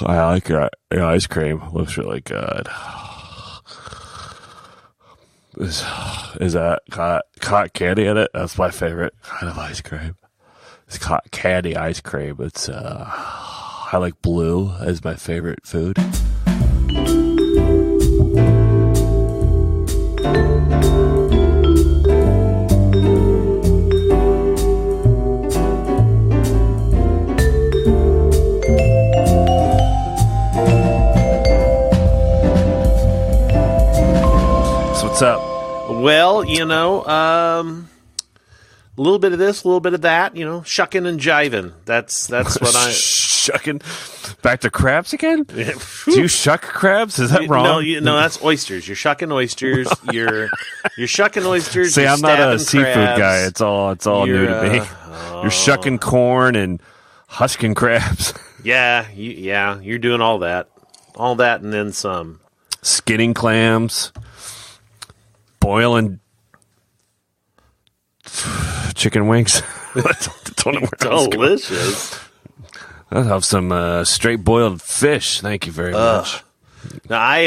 I like your ice cream. Looks really good. Is that cotton candy in it? That's my favorite kind of ice cream. It's cotton candy ice cream. It's I like blue as my favorite food. What's up? Well, a little bit of this, a little bit of that, shucking and jiving. That's what I... Shucking? Back to crabs again? Do you shuck crabs? Is that wrong? No, that's oysters. You're shucking oysters. You're shucking oysters. See, I'm not a seafood crabs. guy. It's all new to me. You're shucking corn and husking crabs. Yeah, you're doing all that. All that and then some. Skinning clams. Boiling chicken wings. Delicious. I'll have some straight boiled fish. Thank you very much. Now I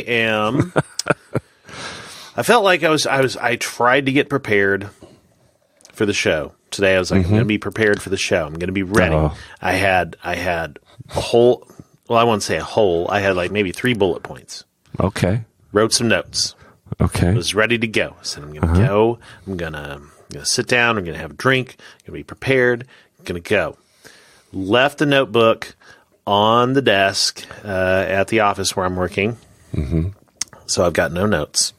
am. I felt like I tried to get prepared for the show today. I was like, I'm going to be prepared for the show. I'm going to be ready. I had a whole. Well, I won't say a whole. I had like maybe 3 bullet points. Okay. Wrote some notes. Okay. I was ready to go. I said, I'm going to go. I'm going to sit down. I'm going to have a drink. I'm going to be prepared. I'm going to go. Left the notebook on the desk at the office where I'm working. Mm-hmm. So I've got no notes.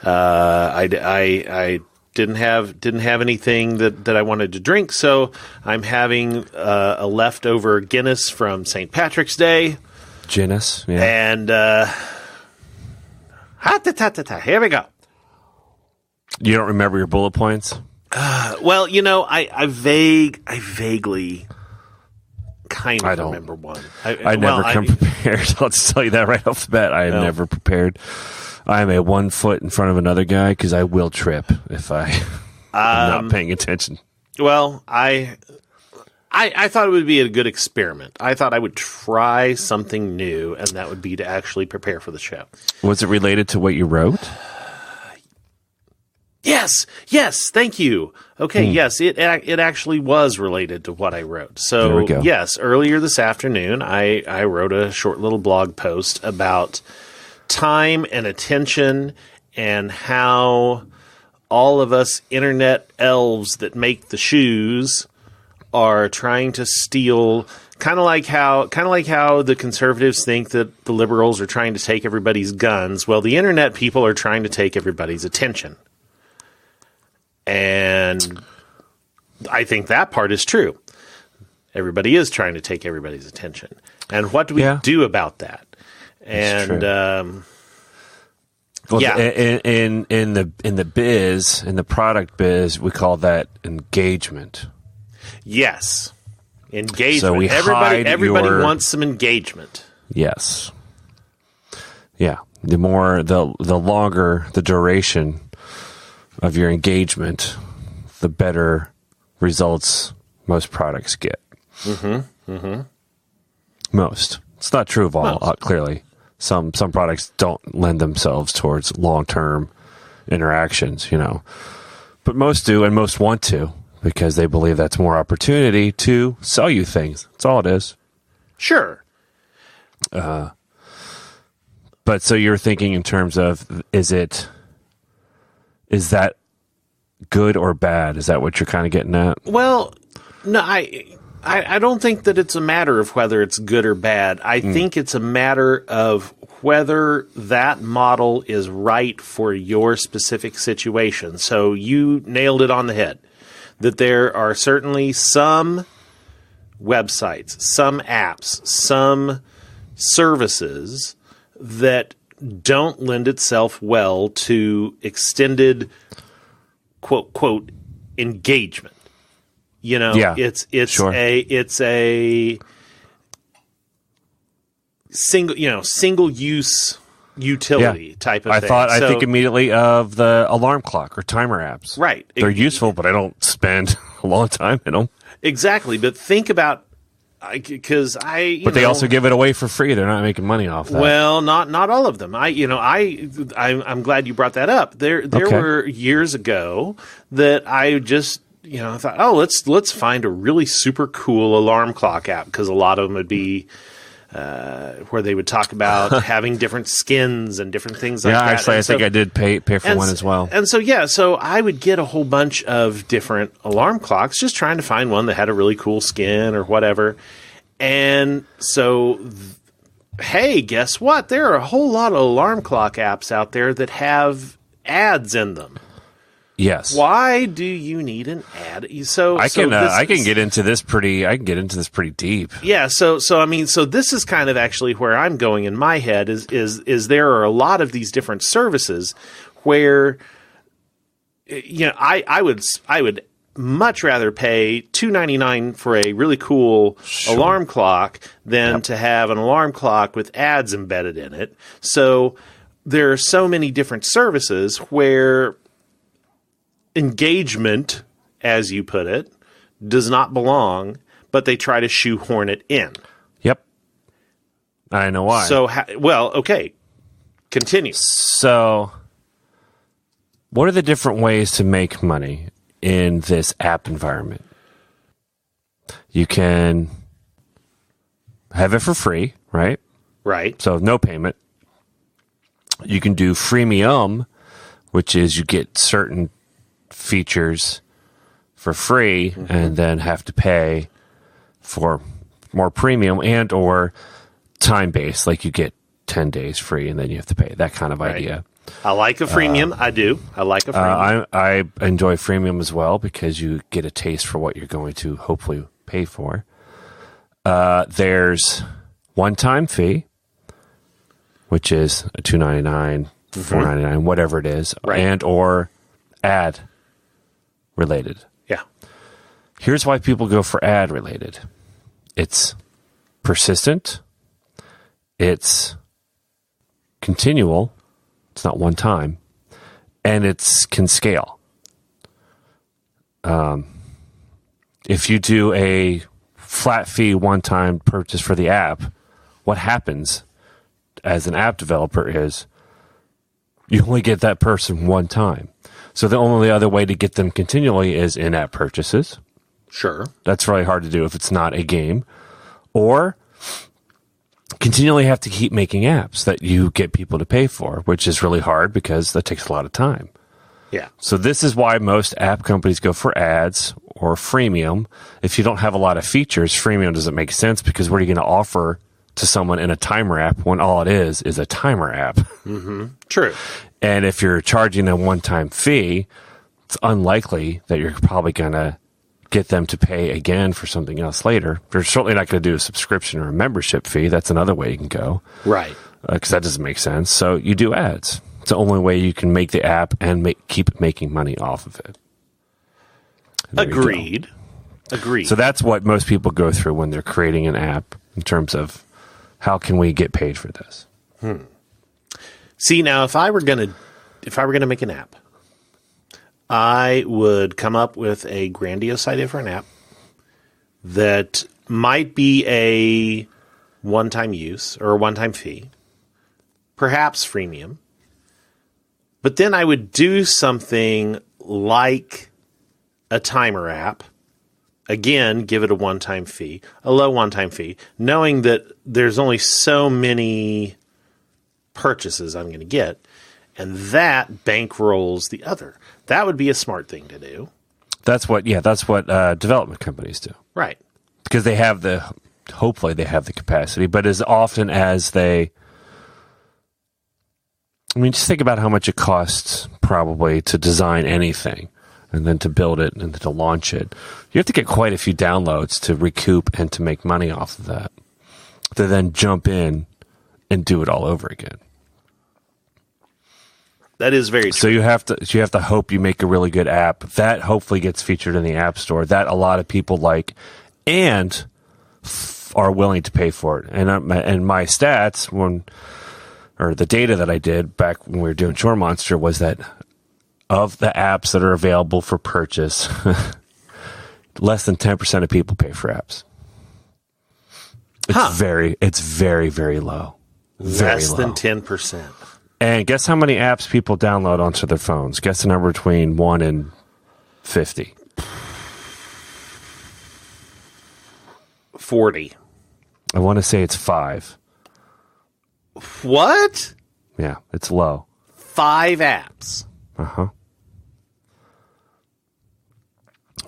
I didn't have anything that I wanted to drink. So I'm having a leftover Guinness from St. Patrick's Day. Guinness, yeah. And here we go. You don't remember your bullet points? Well, I vaguely kind of remember one. I never come prepared. I'll just tell you that right off the bat. I am never prepared. I am a 1 foot in front of another guy because I will trip if I'm not paying attention. Well, I thought it would be a good experiment. I thought I would try something new, and that would be to actually prepare for the show. Was it related to what you wrote? Yes, thank you. Okay, yes, it actually was related to what I wrote. So, there we go. Yes, earlier this afternoon, I wrote a short little blog post about time and attention and how all of us internet elves that make the shoes are trying to steal, kind of like how the conservatives think that the liberals are trying to take everybody's guns. Well, the internet people are trying to take everybody's attention. And I think that part is true. Everybody is trying to take everybody's attention. And what do we do about that? And in the product biz, we call that engagement. Yes. Engagement. So everybody wants some engagement. Yes. Yeah. The longer the duration of your engagement, the better results most products get. Mm-hmm. Mm-hmm. Most. It's not true of all, clearly. Some products don't lend themselves towards long-term interactions, But most do, and most want to, because they believe that's more opportunity to sell you things. That's all it is. Sure. But so you're thinking in terms of, is that good or bad? Is that what you're kind of getting at? Well, no, I don't think that it's a matter of whether it's good or bad. I think it's a matter of whether that model is right for your specific situation. So you nailed it on the head, that there are certainly some websites, some apps, some services that don't lend itself well to extended quote engagement. It's sure. it's a single use utility type of thing. I think immediately of the alarm clock or timer apps. Right. They're useful, but I don't spend a long time in them. Exactly. But think about because But they also give it away for free. They're not making money off that. Well, not all of them. I'm glad you brought that up. There Okay. were years ago that I just I thought, oh, let's find a really super cool alarm clock app, because a lot of them would be where they would talk about having different skins and different things like that. Yeah, actually, I think I did pay for one as well. And so I would get a whole bunch of different alarm clocks, just trying to find one that had a really cool skin or whatever. And so, hey, guess what? There are a whole lot of alarm clock apps out there that have ads in them. Yes. Why do you need an ad? I can get into this pretty deep. Yeah. So this is kind of actually where I'm going in my head is there are a lot of these different services where, I would much rather pay $2.99 for a really cool alarm clock than to have an alarm clock with ads embedded in it. So there are so many different services where engagement, as you put it, does not belong, but they try to shoehorn it in. Yep. I know why. So, okay. Continue. So, what are the different ways to make money in this app environment? You can have it for free, right? Right. So, no payment. You can do freemium, which is you get certain features for free and then have to pay for more premium, and or time-based, like you get 10 days free and then you have to pay, that kind of idea. I like a freemium. I do. I like a freemium. I enjoy freemium as well, because you get a taste for what you're going to hopefully pay for. There's one-time fee, which is a $2.99, $4.99, whatever it is, and or ad related. Yeah. Here's why people go for ad related. It's persistent. It's continual. It's not one time. And it can scale. If you do a flat fee one-time purchase for the app, what happens as an app developer is you only get that person one time. So the only other way to get them continually is in-app purchases. Sure. That's really hard to do if it's not a game. Or continually have to keep making apps that you get people to pay for, which is really hard because that takes a lot of time. Yeah. So this is why most app companies go for ads or freemium. If you don't have a lot of features, freemium doesn't make sense, because what are you going to offer to someone in a timer app when all it is a timer app? Mm-hmm. True. And if you're charging a one-time fee, it's unlikely that you're probably going to get them to pay again for something else later. You're certainly not going to do a subscription or a membership fee. That's another way you can go. Right. Because that doesn't make sense. So you do ads. It's the only way you can make the app and keep making money off of it. Agreed. So that's what most people go through when they're creating an app, in terms of how can we get paid for this. See, now if I were gonna make an app, I would come up with a grandiose idea for an app that might be a one-time use or a one-time fee, perhaps freemium. But then I would do something like a timer app. Again, give it a one-time fee, a low one-time fee, knowing that there's only so many purchases I'm going to get, and that bankrolls the other. That would be a smart thing to do. That's what development companies do. Right. Because hopefully they have the capacity, but as often as just think about how much it costs probably to design anything, and then to build it and to launch it. You have to get quite a few downloads to recoup and to make money off of that, to then jump in and do it all over again. That is very true. So you have to hope you make a really good app that hopefully gets featured in the App Store, that a lot of people like and are willing to pay for it. And my stats, or the data that I did back when we were doing Chore Monster, was that of the apps that are available for purchase, less than 10% of people pay for apps. It's very, very low. Very Less low. than 10%. And guess how many apps people download onto their phones? Guess the number between 1 and 50. 40. I want to say it's 5. What? Yeah, it's low. 5 apps. Uh-huh.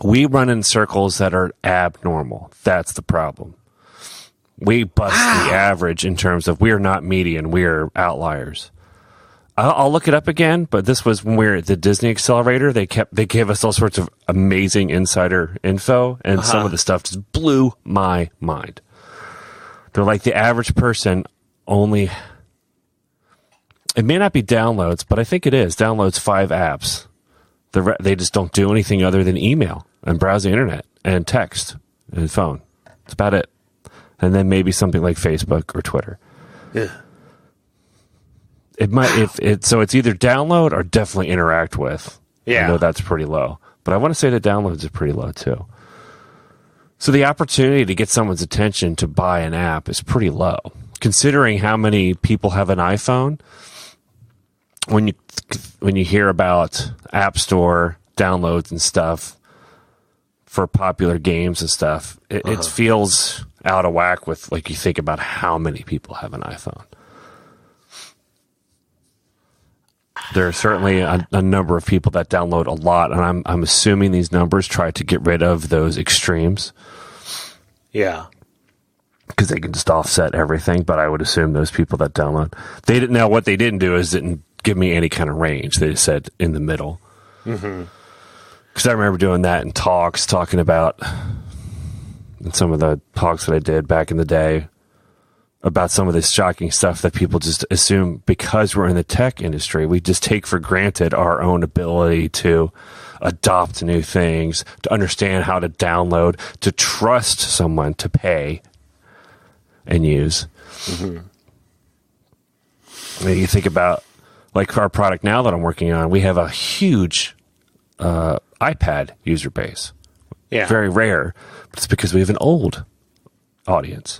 We run in circles that are abnormal. That's the problem. We bust the average in terms of we're not median. We're outliers. I'll look it up again, but this was when we were at the Disney Accelerator. They gave us all sorts of amazing insider info, and some of the stuff just blew my mind. They're like the average person only, it may not be downloads, but I think it is, downloads 5 apps. They just don't do anything other than email and browse the internet and text and phone. That's about it. And then maybe something like Facebook or Twitter. Yeah. It might so it's either download or definitely interact with. Yeah. I know that's pretty low. But I want to say the downloads are pretty low too. So the opportunity to get someone's attention to buy an app is pretty low. Considering how many people have an iPhone, when you hear about App Store downloads and stuff for popular games and stuff, it feels out of whack with, like, you think about how many people have an iPhone. There are certainly a number of people that download a lot, and I'm assuming these numbers try to get rid of those extremes. Yeah. Because they can just offset everything, but I would assume those people that download, they didn't know what they didn't do is didn't give me any kind of range. They just said in the middle. Mm-hmm. Because I remember doing that in talks, talking about in some of the talks that I did back in the day about some of this shocking stuff that people just assume because we're in the tech industry, we just take for granted our own ability to adopt new things, to understand how to download, to trust someone to pay and use. Mm-hmm. And you think about, like, our product now that I'm working on, we have a huge iPad user base. Yeah. Very rare, but it's because we have an old audience.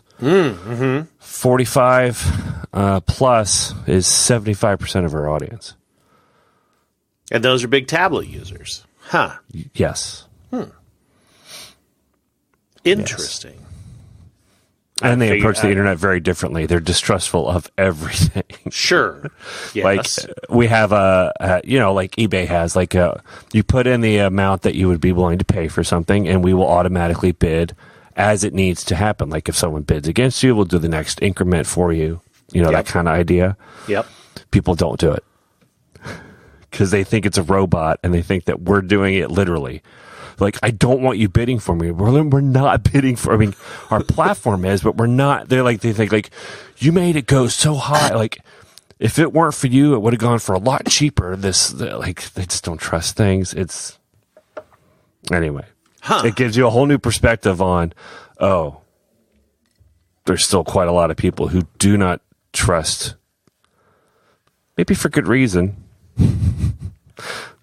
45 plus is 75% of our audience. And those are big tablet users. Huh. Yes. Interesting. Yes. And they approach the internet very differently. They're distrustful of everything. Sure. Yes. Like, we have like eBay has, like, you put in the amount that you would be willing to pay for something, and we will automatically bid as it needs to happen. Like, if someone bids against you, we'll do the next increment for you. That kind of idea. Yep. People don't do it because they think it's a robot, and they think that we're doing it literally. Like, I don't want you bidding for me. We're not bidding for. I mean, our platform is, but we're not. They think like you made it go so high. Like, if it weren't for you, it would have gone for a lot cheaper. They just don't trust things. It's anyway. It gives you a whole new perspective on. Oh, there's still quite a lot of people who do not trust. Maybe for good reason.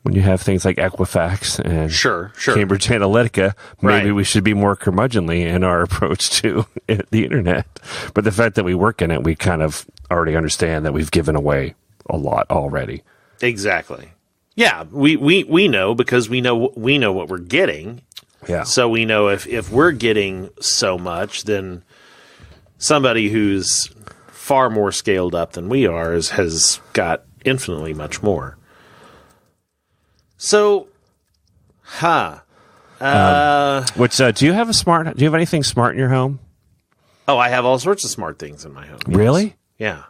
When you have things like Equifax and sure. Cambridge Analytica, maybe we should be more curmudgeonly in our approach to the internet. But the fact that we work in it, we kind of already understand that we've given away a lot already. Exactly. Yeah, we know because we know what we're getting. Yeah. So we know if we're getting so much, then somebody who's far more scaled up than we are has got infinitely much more. So, do you have anything smart in your home? Oh, I have all sorts of smart things in my home. Yes. Really? Yeah.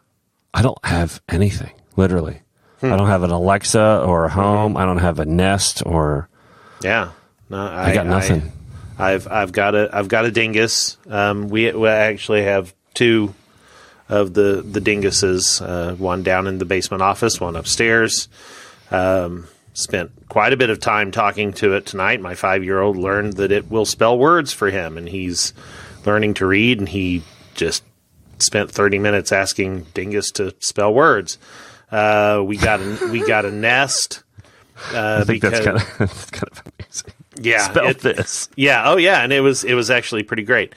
I don't have anything, literally. I don't have an Alexa or a Home. I don't have a Nest or. Yeah. No, I got nothing. I've got a dingus. We actually have 2 of the dinguses, one down in the basement office, one upstairs. Spent quite a bit of time talking to it tonight. My 5-year-old learned that it will spell words for him, and he's learning to read, and he just spent 30 minutes asking Dingus to spell words. We got a Nest. I think that's kind of amazing. Yeah. Spell this. Yeah. Oh, yeah. And it was actually pretty great.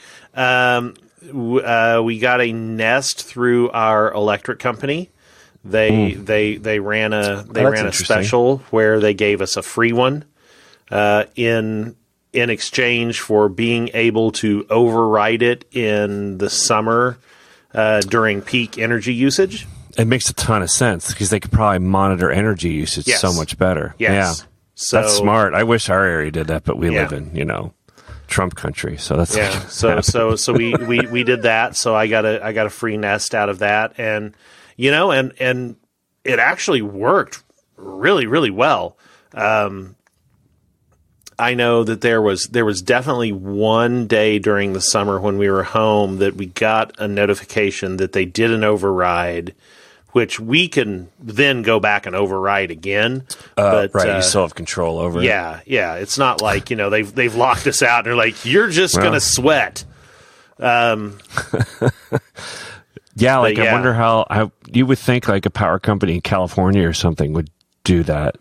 We got a Nest through our electric company. They ran a special where they gave us a free one in exchange for being able to override it in the summer during peak energy usage. It makes a ton of sense because they could probably monitor energy usage so much better. Yes. Yeah, so, that's smart. I wish our area did that, but we live in Trump country, so that's So we did that. So I got a free Nest out of that, and and it actually worked really, really well. I know that there was definitely one day during the summer when we were home that we got a notification that they did an override, which we can then go back and override again. But you still have control over it. Yeah. It's not like they've locked us out and they're like, you're just gonna sweat. I wonder how you would think like a power company in California or something would do that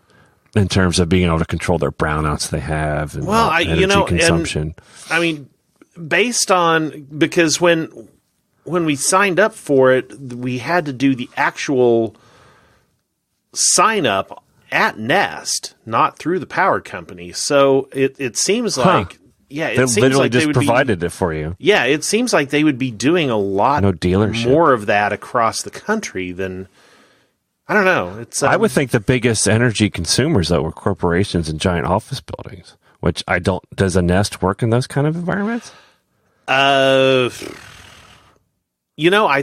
in terms of being able to control their brownouts they have and energy consumption. Based on because when we signed up for it, we had to do the actual sign up at Nest, not through the power company. So it seems like it they seems literally like just provided it for you. Yeah, it seems like they would be doing a lot more of that across the country than. I don't know. I would think the biggest energy consumers though were corporations and giant office buildings, which I don't. Does a Nest work in those kind of environments? I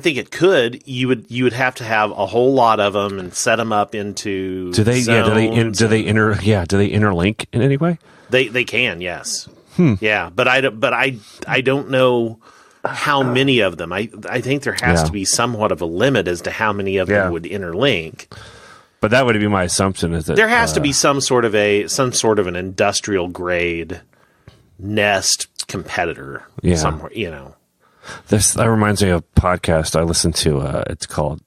think it could. You would have to have a whole lot of them and set them up into. Do they? Zones do they interlink in any way? They can. Yes. Yeah, but I don't know how many of them. I think there has to be somewhat of a limit as to how many of them would interlink. But that would be my assumption is that there has to be some sort of an industrial grade Nest competitor somewhere. That reminds me of a podcast I listened to. It's called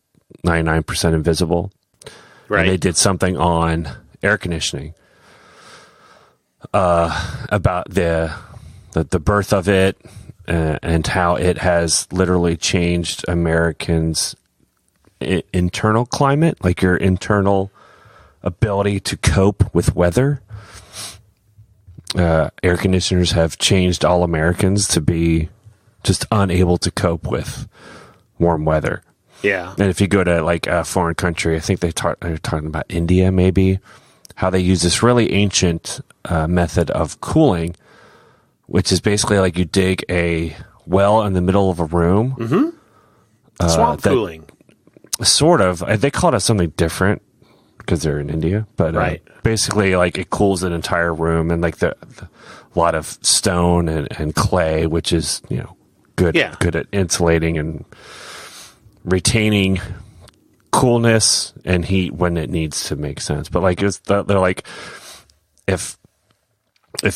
99% Invisible. Right. And they did something on air conditioning about the birth of it. And how it has literally changed Americans' internal climate, like your internal ability to cope with weather. Air conditioners have changed all Americans to be just unable to cope with warm weather. Yeah. And if you go to like a foreign country, I think they're talking about India maybe, how they use this really ancient method of cooling, which is basically like you dig a well in the middle of a room. Mm-hmm. Swamp cooling. Sort of. They call it something different because they're in India. But basically, like it cools an entire room and like a lot of stone and clay, which is, good at insulating and retaining coolness and heat when it needs to make sense. But like they're like, if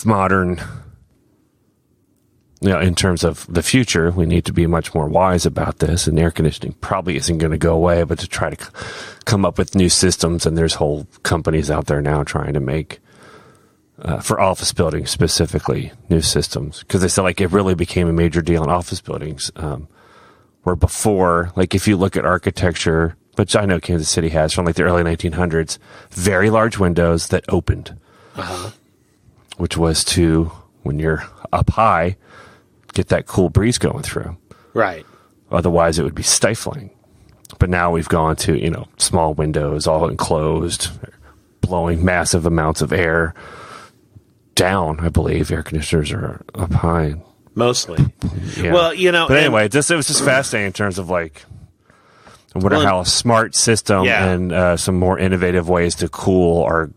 modern... in terms of the future, we need to be much more wise about this, and air conditioning probably isn't going to go away, but to try to come up with new systems, and there's whole companies out there now trying to make, for office buildings specifically, new systems. Because they said like it really became a major deal in office buildings, where before, like if you look at architecture, which I know Kansas City has from like the early 1900s, very large windows that opened, which was to, when you're up high, get that cool breeze going through. Right. Otherwise, it would be stifling. But now we've gone to, small windows, all enclosed, blowing massive amounts of air down. I believe air conditioners are up high. Mostly. Yeah. Well, But anyway, it was just fascinating in terms of like, I wonder how a smart system and some more innovative ways to cool our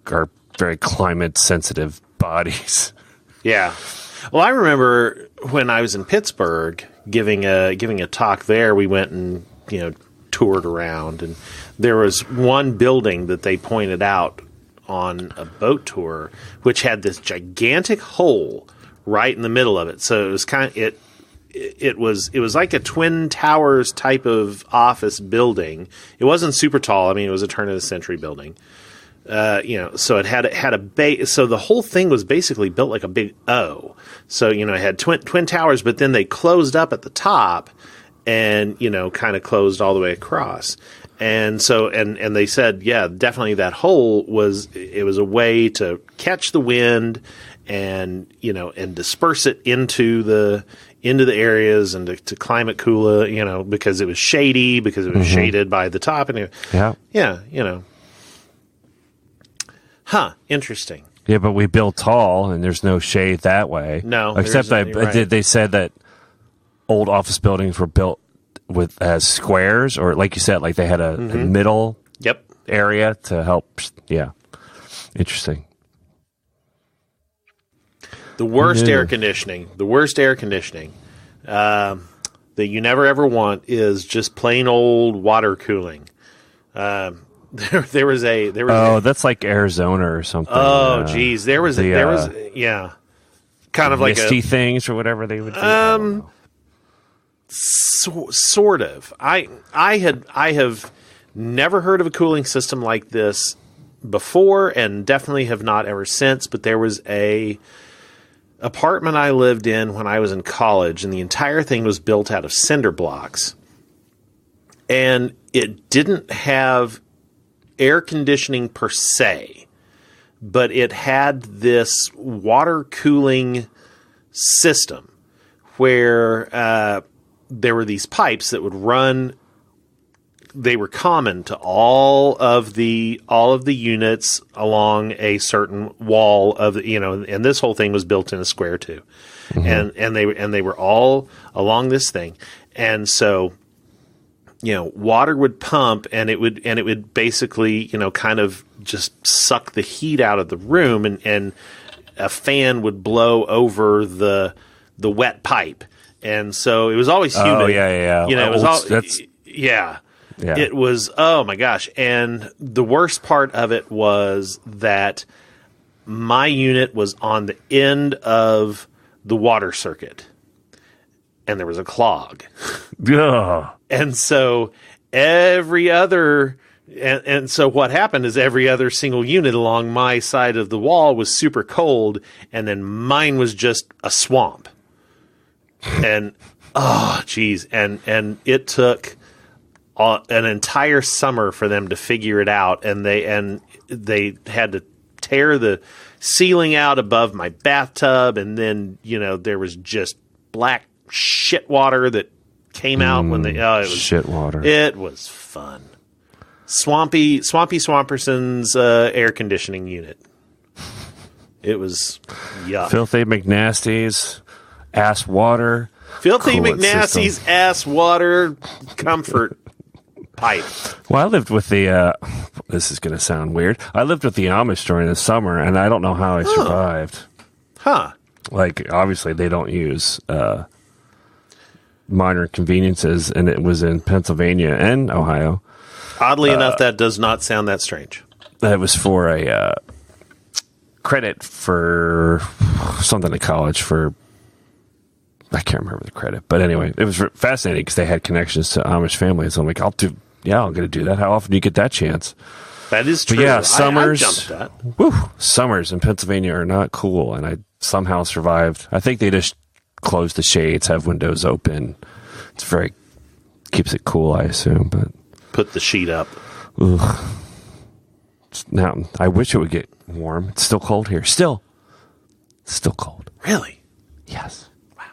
very climate sensitive bodies. Yeah. Well, I remember when I was in Pittsburgh giving a talk there, we went and, toured around, and there was one building that they pointed out on a boat tour, which had this gigantic hole right in the middle of it. So it was it was like a Twin Towers type of office building. It wasn't super tall. I mean, it was a turn of the century building. So it had a base. So the whole thing was basically built like a big O. So, it had twin towers, but then they closed up at the top and, kind of closed all the way across. And so, and they said, yeah, definitely that hole was a way to catch the wind and, and disperse it into the areas and to climate cooler, because it was shady, because it was shaded by the top. And interesting. Yeah, but we built tall, and there's no shade that way. No, except they said that old office buildings were built as squares, or like you said, like they had a middle area to help. Yeah, interesting. The worst air conditioning that you never ever want is just plain old water cooling. There was that's like Arizona or something. Oh, geez, there was kind of like misty things or whatever they would do. Sort of. I have never heard of a cooling system like this before, and definitely have not ever since. But there was a apartment I lived in when I was in college, and the entire thing was built out of cinder blocks, and it didn't have air conditioning per se, but it had this water cooling system where there were these pipes that would run. They were common to all of the units along a certain wall of and this whole thing was built in a square too, and they were all along this thing, and so. Water would pump and it would basically, kind of just suck the heat out of the room, and a fan would blow over the wet pipe. And so it was always humid. Oh, yeah. It was yeah. It was, oh my gosh. And the worst part of it was that my unit was on the end of the water circuit, and there was a clog. Ugh. And so every other, and so what happened is every other single unit along my side of the wall was super cold, and then mine was just a swamp. And oh, geez, and it took an entire summer for them to figure it out, and they had to tear the ceiling out above my bathtub, and then there was just black shit water that came out when it was shit water. It was fun. Swampy Swamperson's air conditioning unit. It was yuck. Filthy McNasty's ass water. Filthy McNasty's ass water comfort pipe. Well, I lived with the. This is going to sound weird. I lived with the Amish during the summer, and I don't know how I survived. Huh? Like, obviously, they don't use minor conveniences, and it was in Pennsylvania and Ohio. Oddly enough, that does not sound that strange. That was for a credit for something at college for. I can't remember the credit, but anyway, it was fascinating because they had connections to Amish families. I'm like, I'm going to do that. How often do you get that chance? That is true. But yeah, summers, I jumped that. Summers in Pennsylvania are not cool, and I somehow survived. I think they just close the shades, have windows open. It's keeps it cool, I assume. But put the sheet up. Ugh. Now I wish it would get warm. It's still cold here. Still cold. Really? Yes. Wow.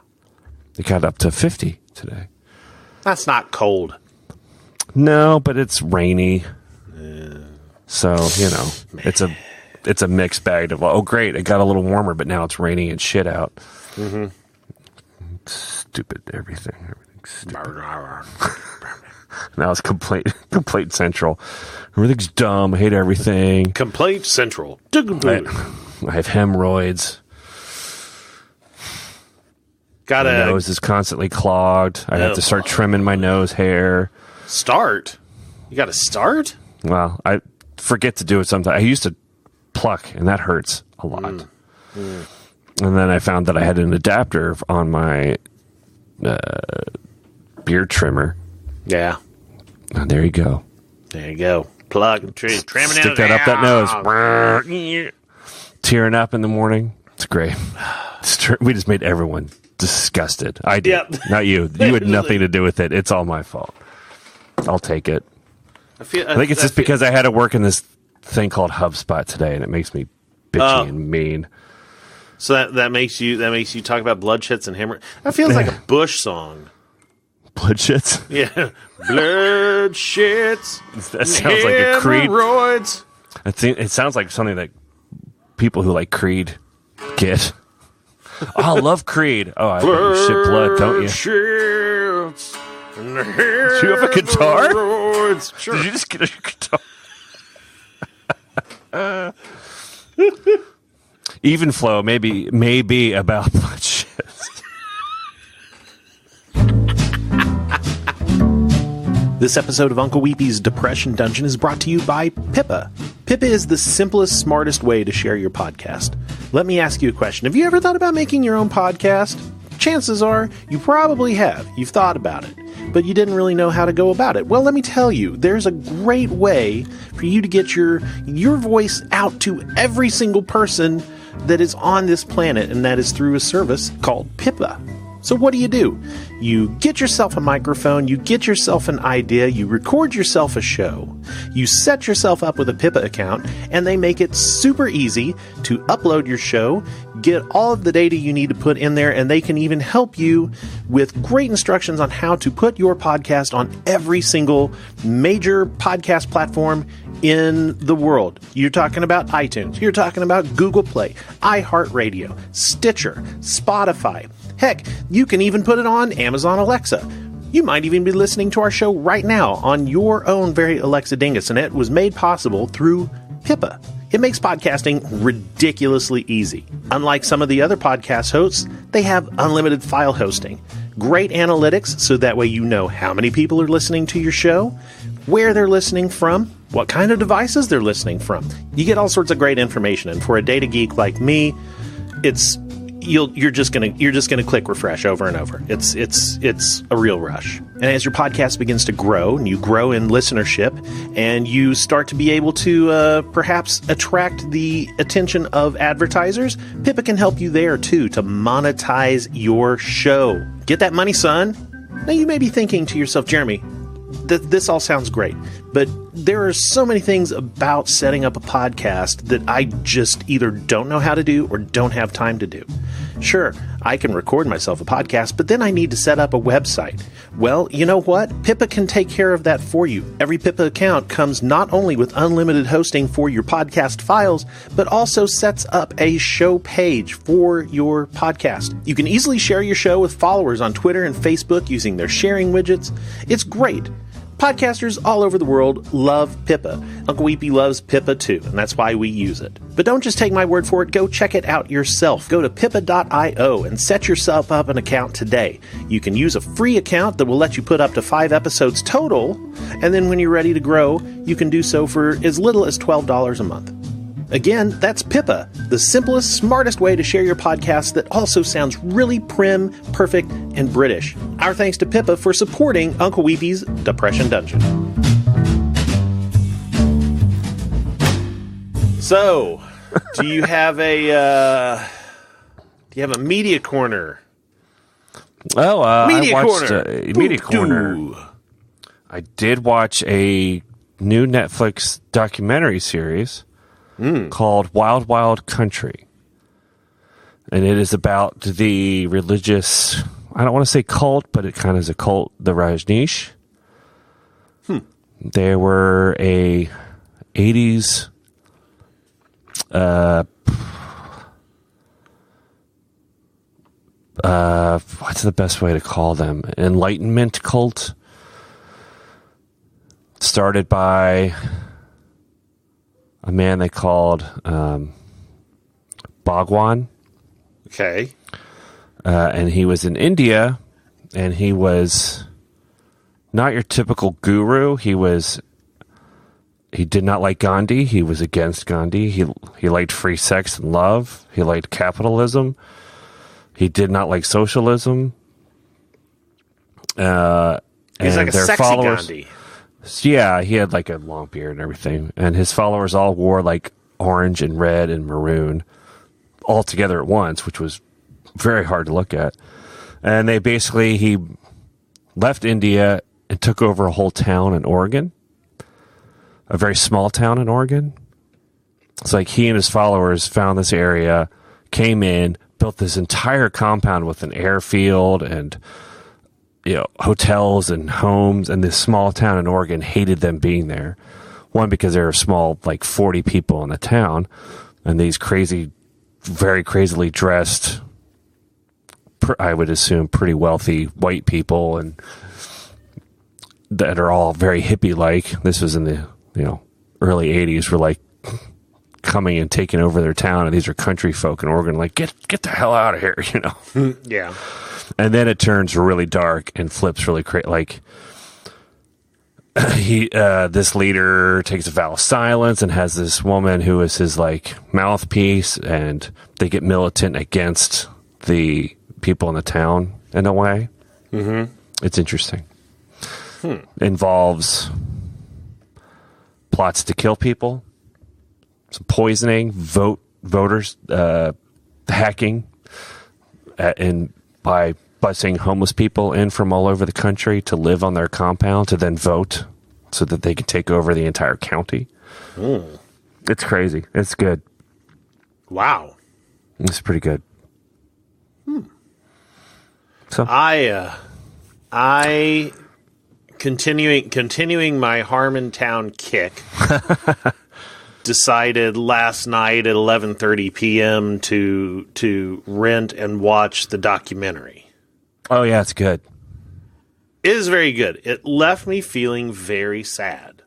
It got up to 50 today. That's not cold. No, but it's rainy. So, it's a mixed bag of, oh, great, it got a little warmer, but now it's raining and shit out. Mm-hmm. Stupid everything. Everything's stupid. Now it's complaint central. Everything's dumb. I hate everything. Complaint central. I have hemorrhoids. My nose is constantly clogged. I have to start trimming my nose hair. Start? You got to start? Well, I forget to do it sometimes. I used to pluck, and that hurts a lot. And then I found that I had an adapter on my beard trimmer. Yeah. And there you go. There you go. Plug tree, tramming Stick that up that nose. Tearing up in the morning. It's great. We just made everyone disgusted. I did. Yep. Not you. You had nothing to do with it. It's all my fault. I'll take it. I think it's just because I had to work in this thing called HubSpot today, and it makes me bitchy and mean. So that makes you talk about blood shits and hammer. That feels like a Bush song. Blood shits? Yeah. Blood shits. That sounds like a Creed. Hemorrhoids. It sounds like something that people who like Creed get. Oh, I love Creed. Oh, I bet you shit blood, don't you? Shits. Do you have a guitar? Sure. Did you just get a guitar? Even flow, maybe about blood shit. This episode of Uncle Weepy's Depression Dungeon is brought to you by Pippa. Pippa is the simplest, smartest way to share your podcast. Let me ask you a question. Have you ever thought about making your own podcast? Chances are you probably have. You've thought about it, but you didn't really know how to go about it. Well, let me tell you, there's a great way for you to get your voice out to every single person that is on this planet, and that is through a service called Pippa. So what do? You get yourself a microphone, you get yourself an idea, you record yourself a show, you set yourself up with a Pippa account, and they make it super easy to upload your show, get all of the data you need to put in there, and they can even help you with great instructions on how to put your podcast on every single major podcast platform in the world. You're talking about iTunes, you're talking about Google Play, iHeartRadio, Stitcher, Spotify. Heck, you can even put it on Amazon Alexa. You might even be listening to our show right now on your own very Alexa dingus, and it was made possible through Pippa. It makes podcasting ridiculously easy. Unlike some of the other podcast hosts, they have unlimited file hosting, great analytics so that way you know how many people are listening to your show, where they're listening from, what kind of devices they're listening from. You get all sorts of great information, and for a data geek like me, you're just gonna click refresh over and over. It's a real rush. And as your podcast begins to grow, and you grow in listenership, and you start to be able to perhaps attract the attention of advertisers, Pippa can help you there too to monetize your show. Get that money, son. Now you may be thinking to yourself, Jeremy, this all sounds great, but there are so many things about setting up a podcast that I just either don't know how to do or don't have time to do. Sure, I can record myself a podcast, but then I need to set up a website. Well, you know what? Pippa can take care of that for you. Every Pippa account comes not only with unlimited hosting for your podcast files, but also sets up a show page for your podcast. You can easily share your show with followers on Twitter and Facebook using their sharing widgets. It's great. Podcasters all over the world love Pippa. Uncle Weepy loves Pippa too, and that's why we use it. But don't just take my word for it, go check it out yourself. Go to pippa.io and set yourself up an account today. You can use a free account that will let you put up to 5 episodes total, and then when you're ready to grow, you can do so for as little as $12 a month. Again, that's Pippa, the simplest, smartest way to share your podcast that also sounds really prim, perfect, and British. Our thanks to Pippa for supporting Uncle Weepy's Depression Dungeon. So, do you have a media corner? Well, Media I watched corner. Media Corner. I did watch a new Netflix documentary series called Wild Wild Country. And it is about the religious, I don't want to say cult, but it kind of is a cult, the Rajneesh. They were a 80s what's the best way to call them? Enlightenment cult. Started by a man they called Bhagwan. Okay. And he was in India, and he was not your typical guru. He did not like Gandhi. He was against Gandhi. He liked free sex and love. He liked capitalism. He did not like socialism. He's like a sexy Gandhi. So, yeah, he had like a long beard and everything, and his followers all wore like orange and red and maroon all together at once, which was very hard to look at. And he left India and took over a whole town in Oregon, a very small town in Oregon. It's like he and his followers found this area, came in, built this entire compound with an airfield and hotels and homes, and this small town in Oregon hated them being there. One, because they were small, like 40 people in the town, and these very crazily dressed, I would assume pretty wealthy white people, and that are all very hippie-like. This was in the early 80s, were like coming and taking over their town, and these are country folk in Oregon, like get the hell out of here, Yeah. And then it turns really dark and flips really crazy. Like this leader takes a vow of silence and has this woman who is his like mouthpiece, and they get militant against the people in the town in a way. Mm-hmm. It's interesting. Involves plots to kill people, some poisoning, voters, hacking, and by busing homeless people in from all over the country to live on their compound to then vote so that they can take over the entire county. It's crazy. It's good. Wow. It's pretty good. So I continuing my Harmontown kick, decided last night at 11:30 p.m. to rent and watch the documentary. Oh yeah, it's good. It is very good. It left me feeling very sad.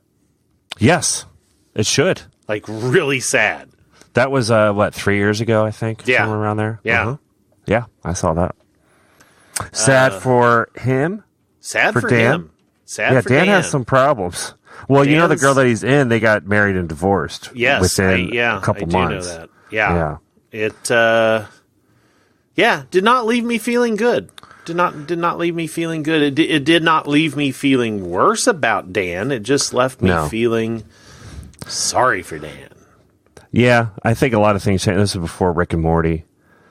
Yes, it should. Like really sad. That was 3 years ago, I think. Yeah, somewhere around there. Yeah, yeah, I saw that. Sad for him. Sad for Dan. him. Sad for Dan Dan. Has some problems. Well, the girl that he's in, they got married and divorced. Yes, within a couple months. I do know that. Yeah. It did not leave me feeling good. Did not leave me feeling good. It did not leave me feeling worse about Dan. It just left me feeling sorry for Dan. Yeah, I think a lot of things changed. This was before Rick and Morty.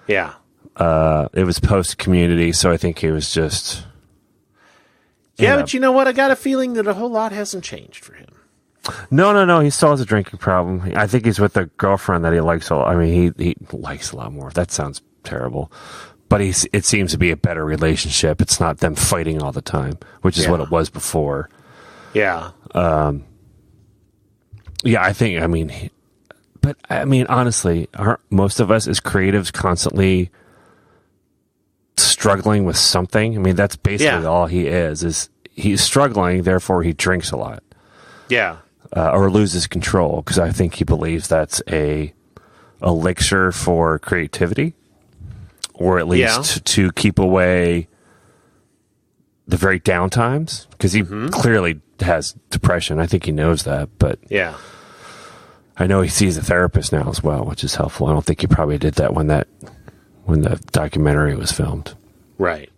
Yeah. It was post-Community, so I think he was just... Yeah, but you know what? I got a feeling that a whole lot hasn't changed for him. No. He still has a drinking problem. I think he's with a girlfriend that he likes a lot. I mean, he likes a lot more. That sounds terrible. But it seems to be a better relationship. It's not them fighting all the time, which is what it was before. Yeah. Yeah, but honestly, aren't most of us as creatives constantly struggling with something? I mean, that's basically all he is he's struggling, therefore he drinks a lot. Yeah. Or loses control, because I think he believes that's a elixir for creativity, or at least to keep away the very down times, because he clearly has depression. I think he knows that, but yeah, I know he sees a therapist now as well, which is helpful. I don't think he probably did that when the documentary was filmed. Right.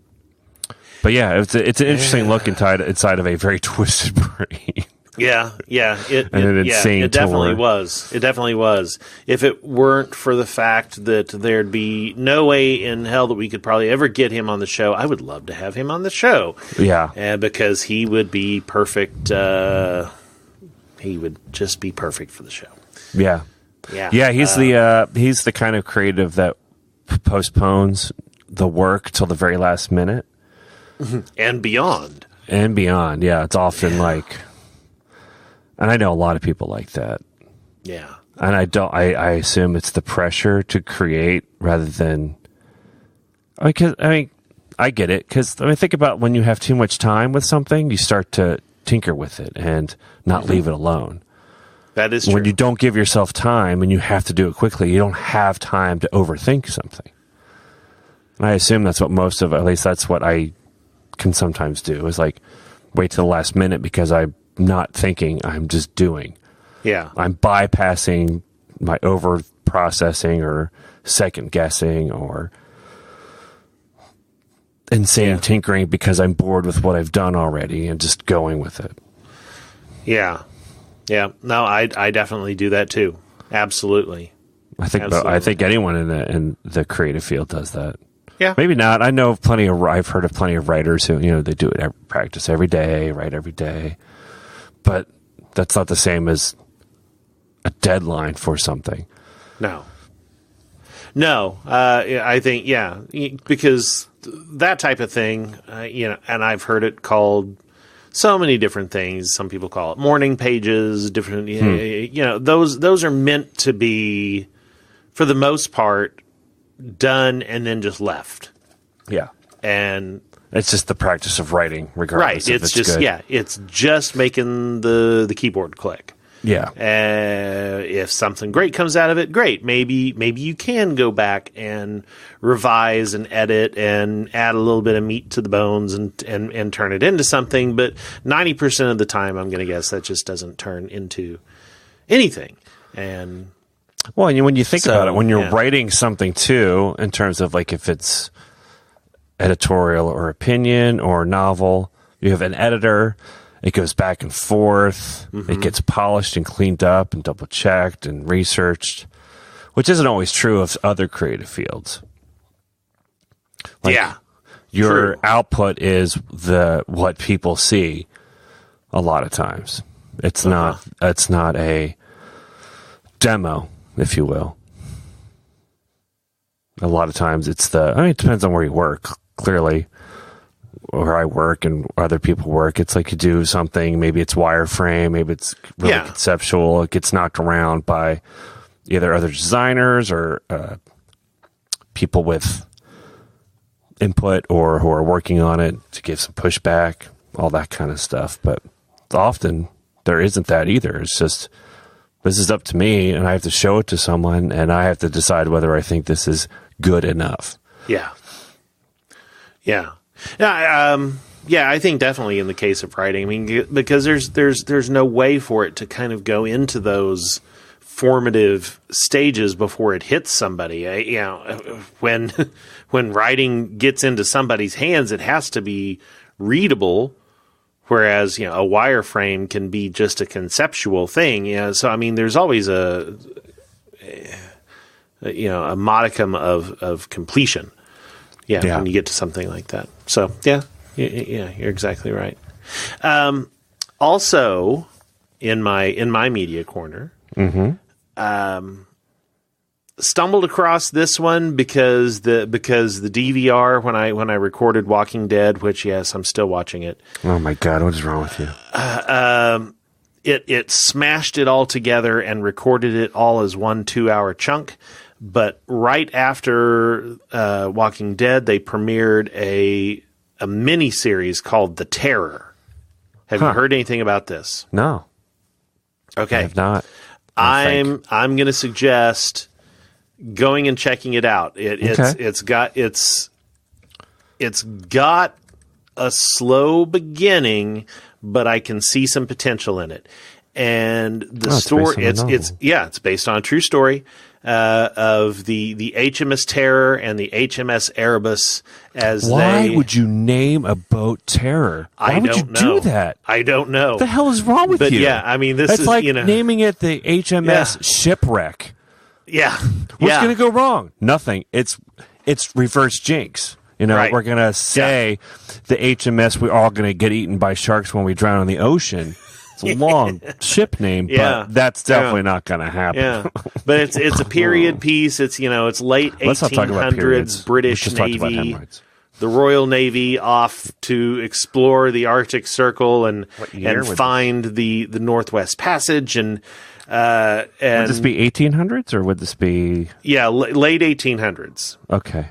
But yeah, it's an interesting look inside of a very twisted brain. Yeah. It definitely was. It definitely was. If it weren't for the fact that there'd be no way in hell that we could probably ever get him on the show, I would love to have him on the show. Yeah. Because he would be perfect. He would just be perfect for the show. Yeah. Yeah. He's the kind of creative that postpones the work till the very last minute. And beyond. Yeah. It's often like... And I know a lot of people like that. Yeah. And I assume it's the pressure to create rather than... I get it. Because, think about when you have too much time with something, you start to tinker with it and not leave it alone. That is true. When you don't give yourself time and you have to do it quickly, you don't have time to overthink something. And I assume that's what at least that's what I can sometimes do, is like wait till the last minute because I'm not thinking, I'm just doing. Yeah. I'm bypassing my over processing or second guessing or insane tinkering because I'm bored with what I've done already and just going with it. Yeah. Yeah. No, I definitely do that too. Absolutely. I think anyone in the creative field does that. Yeah. Maybe not. I know I've heard of plenty of writers who, they do it practice every day, write every day. But that's not the same as a deadline for something. No. I think, because that type of thing, and I've heard it called so many different things. Some people call it morning pages, different, those are meant to be, for the most part, done and then just left. Yeah. And it's just the practice of writing, regardless. Right. If it's just good. It's just making the keyboard click. Yeah. If something great comes out of it, great. Maybe you can go back and revise and edit and add a little bit of meat to the bones and turn it into something. But 90% of the time, I'm going to guess that just doesn't turn into anything. And well, when you think about it, when you're writing something too, in terms of like if it's editorial or opinion or novel, you have an editor. It goes back and forth. Mm-hmm. It gets polished and cleaned up and double checked and researched, which isn't always true of other creative fields. Your output is what people see a lot of times. It's not a demo, if you will. A lot of times it depends on where you work, clearly. Where I work and other people work, it's like you do something, maybe it's wireframe, maybe it's really conceptual. It gets knocked around by either other designers or people with input or who are working on it to give some pushback, all that kind of stuff. But often there isn't that either. It's just, this is up to me and I have to show it to someone and I have to decide whether I think this is good enough. Yeah. Yeah. Yeah, I think definitely in the case of writing, I mean, because there's no way for it to kind of go into those formative stages before it hits somebody. When writing gets into somebody's hands, it has to be readable, whereas a wireframe can be just a conceptual thing. So I mean, there's always a modicum of completion. Yeah, when you get to something like that. So, yeah, you're exactly right. Also, in my media corner, stumbled across this one because the DVR when I recorded Walking Dead, which yes, I'm still watching it. Oh my God, what is wrong with you? It smashed it all together and recorded it all as one 2-hour chunk. But right after Walking Dead, they premiered a mini-series called The Terror. Have you heard anything about this? No. Okay. I have not. I'm going to suggest going and checking it out. It's got a slow beginning, but I can see some potential in it. And the story it's based on a true story. Of the HMS Terror and the HMS Erebus Why would you name a boat Terror? Why would you do that? I don't know. What the hell is wrong with you? But yeah, I mean, That's like naming it the HMS Shipwreck. Yeah. What's going to go wrong? Nothing. It's reverse jinx. Right. We're going to say the HMS, we're all going to get eaten by sharks when we drown in the ocean. It's a long ship name, but that's definitely not going to happen. Yeah, but it's a period piece. It's it's late 1800s British Navy, the Royal Navy off to explore the Arctic Circle and find the Northwest Passage and would this be 1800s or would this be late 1800s? Okay.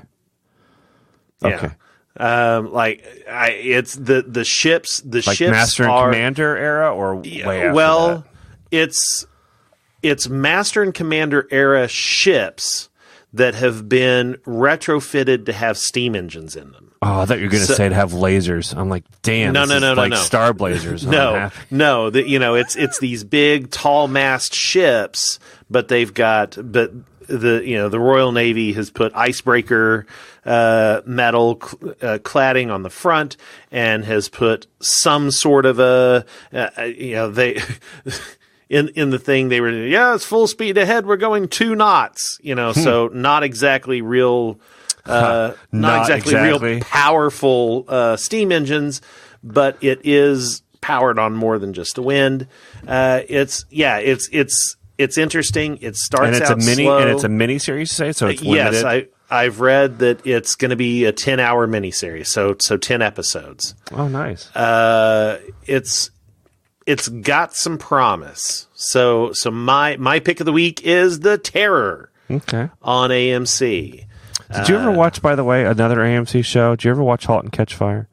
It's the ships. The like ships Master and Commander era, or way after that? It's Master and Commander era ships that have been retrofitted to have steam engines in them. Oh, I thought you were going to say to have lasers. I'm like, damn, no, like Star Blazers. It's these big tall mast ships, but they've got the Royal Navy has put icebreaker metal cladding on the front and has put some sort of they in the thing they were it's full speed ahead, we're going 2 knots, so not exactly real real powerful steam engines, but it is powered on more than just the wind. It's interesting. It starts out slow. And it's a mini series, say, so it's limited. Yes, I've read that it's going to be a 10-hour miniseries, so 10 episodes. Oh, nice. It's got some promise. So my pick of the week is The Terror. Okay. On AMC. Did you ever watch, by the way, another AMC show? Did you ever watch *Halt and Catch Fire*?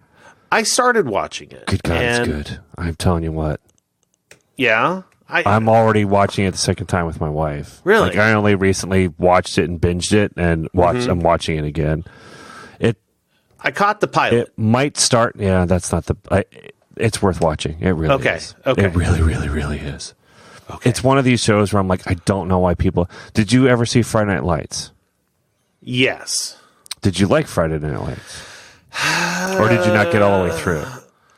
I started watching it. Good God, it's good. I'm telling you what. Yeah? I'm already watching it the second time with my wife. Really? Like, I only recently watched it and binged it, and I'm watching it again. I caught the pilot. It might start. Yeah, that's not the. It's worth watching. It really is. Okay. It really, really, really is. Okay. It's one of these shows where I'm like, I don't know why people. Did you ever see Friday Night Lights? Yes. Did you like Friday Night Lights? Or did you not get all the way through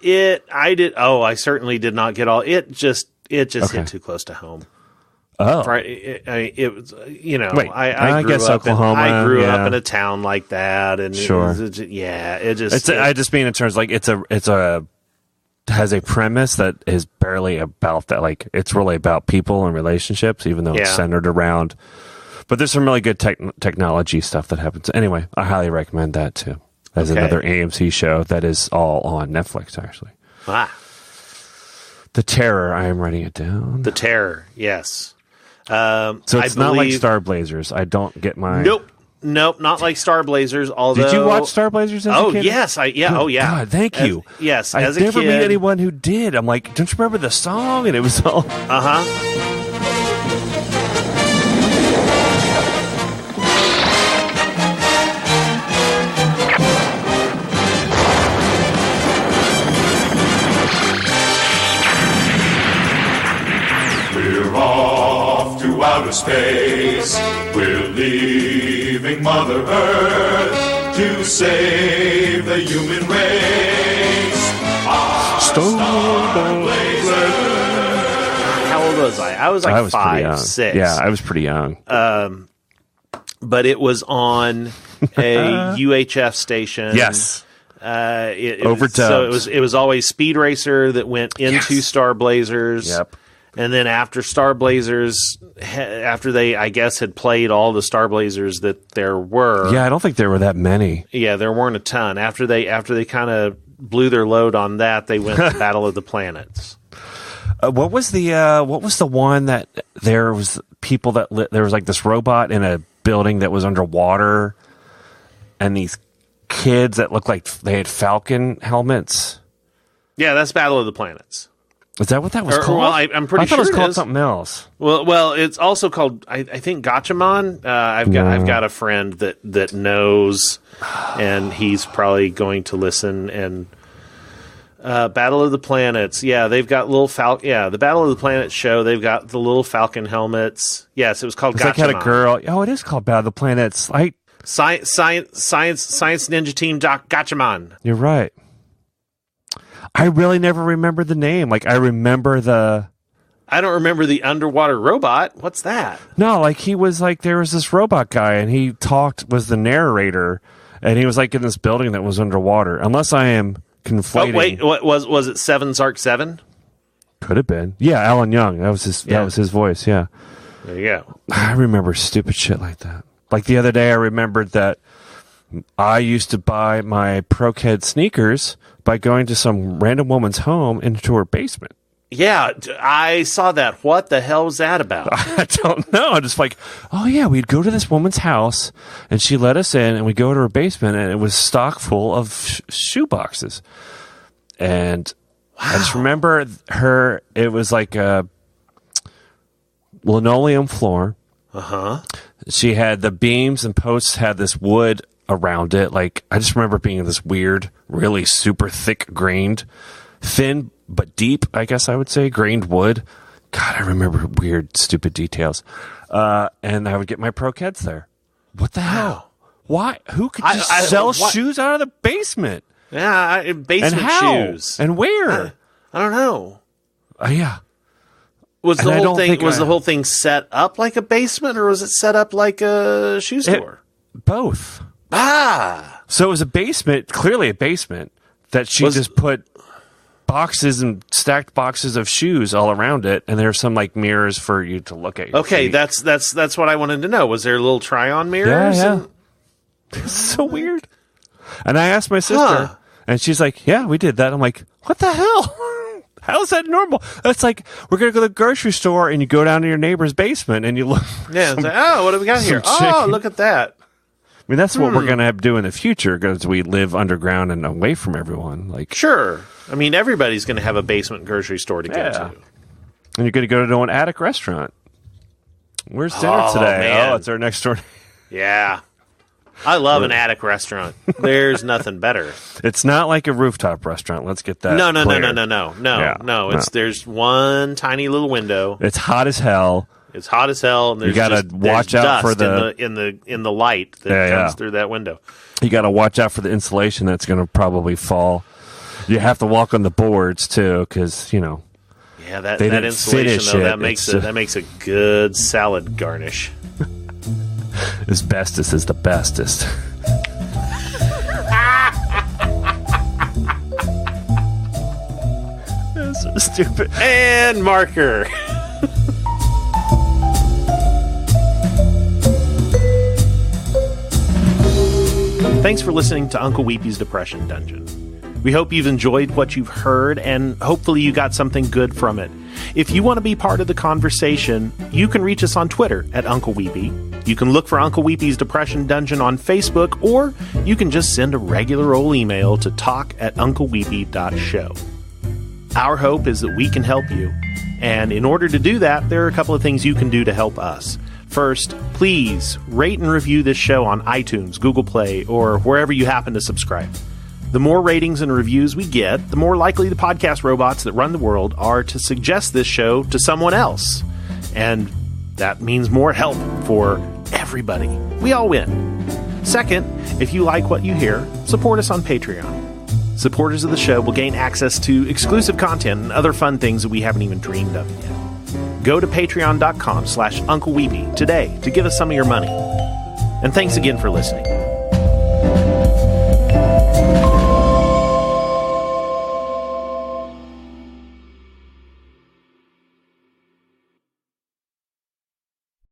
it? I did. Oh, I certainly did not get all. It just hit too close to home. Oh, it was. Wait, I guess grew up Oklahoma. I grew up in a town like that, and sure. I just mean in terms like it's a has a premise that is barely about that. Like, it's really about people and relationships, even though it's centered around. But there's some really good technology stuff that happens. Anyway, I highly recommend that too. As another AMC show that is all on Netflix, actually. The Terror, I am writing it down. The Terror, yes. So it's not like Star Blazers. I don't get my... Nope, not like Star Blazers. Although, did you watch Star Blazers as a kid? Yes, God, thank you. Yes, I as a never kid. meet anyone who did. I'm like, don't you remember the song? And it was all... We're off to outer space. We're leaving Mother Earth to save the human race. Star Blazers. How old was I? I was like 5, 6. Yeah, I was pretty young. But it was on a UHF station. Yes. Overdubbed. So it was always Speed Racer that went into Star Blazers. Yep. And then after Star Blazers, after they, I guess, had played all the Star Blazers that there were. Yeah, I don't think there were that many. Yeah, there weren't a ton. After they kind of blew their load on that, they went to Battle of the Planets. What was the one that there was people that there was like this robot in a building that was underwater, and these kids that looked like they had Falcon helmets? Yeah, that's Battle of the Planets. Is that what that was called? Well, I'm pretty sure it was called is. Something else. Well, it's also called I think Gatchaman. I've got a friend that knows, and he's probably going to listen. And Battle of the Planets. Yeah, they've got little Falcon. Yeah, the Battle of the Planets show. They've got the little Falcon helmets. Yes, it was called Gatchaman. It's like had a girl. Oh, it is called Battle of the Planets. Science Ninja Team Gatchaman. You're right. I really never remember the name. Like, I remember I don't remember the underwater robot. What's that? No, like, he was like, there was this robot guy, and he was the narrator, and he was like in this building that was underwater. Unless I am conflating. Oh, wait, what was it? 7 Zark 7? Could have been. Yeah, Alan Young. That was his voice. Yeah. There you go. I remember stupid shit like that. Like the other day, I remembered that I used to buy my Pro-Ked sneakers by going to some random woman's home into her basement. Yeah, I saw that. What the hell was that about? I don't know. I'm just like, oh yeah, we'd go to this woman's house, and she let us in, and we'd go to her basement, and it was stock full of shoe boxes. And I just remember it was like a linoleum floor. Uh-huh. She had the beams and posts had this wood around it. Like, I just remember being this weird, really super thick grained, thin but deep, I guess I would say, grained wood God, I remember weird, stupid details. And I would get my Pro-Keds there. What the hell? Why? Who could just sell shoes out of the basement? Yeah, basement and how? shoes. And where? I don't know. Yeah. Was the whole thing set up like a basement, or was it set up like a shoe store? Both. So it was a basement, clearly a basement, that she just put boxes and stacked boxes of shoes all around it, and there's some like mirrors for you to look at. Okay, that's what I wanted to know. Was there little try-on mirrors? Yeah. It's so weird. And I asked my sister, and she's like, "Yeah, we did that." I'm like, "What the hell? How is that normal?" That's like, we're going to go to the grocery store, and you go down to your neighbor's basement, and you look. Yeah, it's like, oh, what do we got here? Oh, look at that. I mean, that's what we're going to have to do in the future because we live underground and away from everyone. Like, sure. I mean, everybody's going to have a basement grocery store to go to. And you're going to go to an attic restaurant. Where's dinner today? Man. Oh, it's our next door. Yeah. I love an attic restaurant. There's nothing better. It's not like a rooftop restaurant. Let's get that. No. Yeah, There's one tiny little window. It's hot as hell. It's hot as hell, and there's you gotta watch out for in the light that comes through that window. You got to watch out for the insulation that's going to probably fall. You have to walk on the boards too, because Yeah, that insulation though that makes a good salad garnish. Asbestos is the bestest. That's so stupid. And marker. Thanks for listening to Uncle Weepy's Depression Dungeon. We hope you've enjoyed what you've heard, and hopefully you got something good from it. If you want to be part of the conversation, you can reach us on Twitter at Uncle Weepy. You can look for Uncle Weepy's Depression Dungeon on Facebook, or you can just send a regular old email to talk@uncleweepy.show. Our hope is that we can help you, and in order to do that, there are a couple of things you can do to help us. First, please rate and review this show on iTunes, Google Play, or wherever you happen to subscribe. The more ratings and reviews we get, the more likely the podcast robots that run the world are to suggest this show to someone else. And that means more help for everybody. We all win. Second, if you like what you hear, support us on Patreon. Supporters of the show will gain access to exclusive content and other fun things that we haven't even dreamed of yet. Go to patreon.com/UncleWeepy today to give us some of your money. And thanks again for listening.